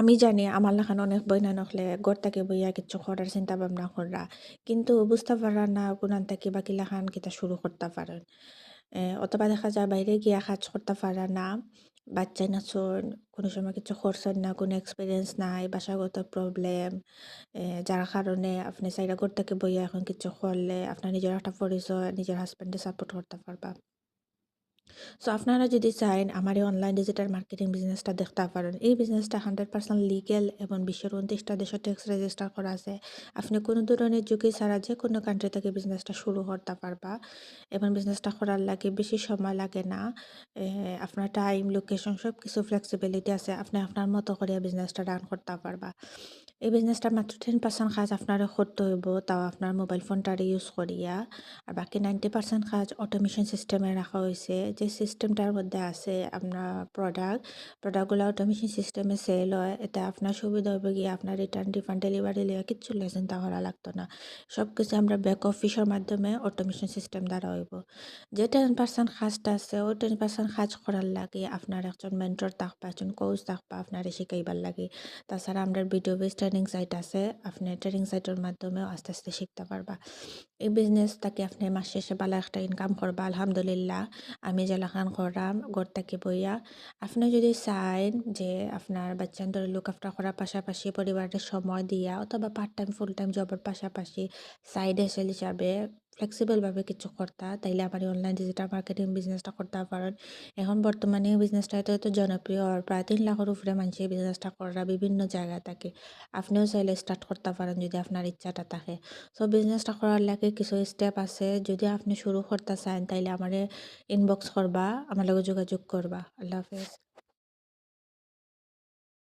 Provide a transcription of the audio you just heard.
আমি জানি আমার লাখান অনেক বইনা নখলে গড় থেকে বইয়া কিচ্ছু করার চিন্তা ভাবনা কররা কিন্তু বুঝতে পারা না কোরআন থেকে বা কিলাখান কিতা শুরু করতে পারেন অথবা দেখা যায় বাইরে গিয়া কাজ করতে পারা না বাচ্চাই নাচন কোনো সময় কিছু করছেন না কোনো এক্সপিরিয়েন্স নাই বাসাগত প্রবলেম যার কারণে আপনি চাইরা ঘর থেকে বইয়া এখন কিছু করলে আপনার নিজের একটা পরিচয় নিজের হাজব্যান্ডে সাপোর্ট করতে পারবা সো আপনারা যদি চান আমার এই অনলাইন ডিজিটাল মার্কেটিং বিজনেসটা দেখতে পারেন এই বিজনেসটা 100% লিগেল এবং বিশ্বের 29টা দেশে ট্যাক্স রেজিস্টার করা আছে আপনি কোনো ধরনের ঝুঁকি ছাড়া যে কোনো কান্ট্রি থেকে বিজনেসটা শুরু করতে পারবা এবং বিজনেসটা করার লাগে বেশি সময় লাগে না আপনার টাইম লোকেশন সব কিছু ফ্লেক্সিবিলিটি আছে আপনি আপনার মতো করে বিজনেসটা রান করতে পারবা এই বিজনেসটা মাত্র 10% কাজ আপনারা করতে হইব তাও আপনার মোবাইল ফোনটারে ইউজ করিয়া আর বাকি 90% কাজ অটোমেশন সিস্টেমে রাখা হয়েছে যে সিস্টেমটার মধ্যে আছে আপনার প্রোডাক্টগুলো অটোমেশন সিস্টেমে সেল হয় এতে আপনার সুবিধা হবে গিয়ে আপনার রিটার্ন রিফান্ড ডেলিভারি লিয়া কিচ্ছু চিন্তা করা লাগতো না সব কিছু আমরা ব্যাক অফিসের মাধ্যমে অটোমেশন সিস্টেম দ্বারা হইব যে 10% কাজটা আছে ওই 10% কাজ করার লাগে আপনার একজন মেন্টর থাকবা একজন কোচ থাকবা আপনার শিখাইবার লাগে তাছাড়া আমরা ভিডিও বেস ট্রেনিং সাইট আছে আপনি ট্রেনিং সাইটের মাধ্যমেও আস্তে আস্তে শিখতে পারবা এই বিজনেসটাকে আপনি মাস শেষে ভালো একটা ইনকাম করবা আলহামদুলিল্লাহ আমি যেলাখান করাম ঘর থেকে বইয়া আপনি যদি চান যে আপনার বাচ্চাদের লুক আফটার করার পাশাপাশি পরিবারের সময় দিয়া অথবা পার্ট টাইম ফুল টাইম জবের পাশাপাশি সাইড হেসেল হিসাবে ফ্লেক্সিবল ভাবে কিছু করতা তাইলে আমার অনলাইন ডিজিটাল মার্কেটিং বিজনেসটা করতে পারেন এখন বর্তমানে এই বিজনেসটা এত জনপ্রিয় আর প্রায় 3 লাখের উপরে মানুষ এই বিজনেসটা করা বিভিন্ন জায়গা থাকে আপনিও চাইলে স্টার্ট করতে পারেন যদি আপনার ইচ্ছাটা থাকে সো বিজনেসটা করার লাগে কিছু স্টেপ আছে যদি আপনি শুরু করতে চান তাইলে আমারে ইনবক্স করবা আমার লগে যোগাযোগ করবা আল্লাহ হাফেজ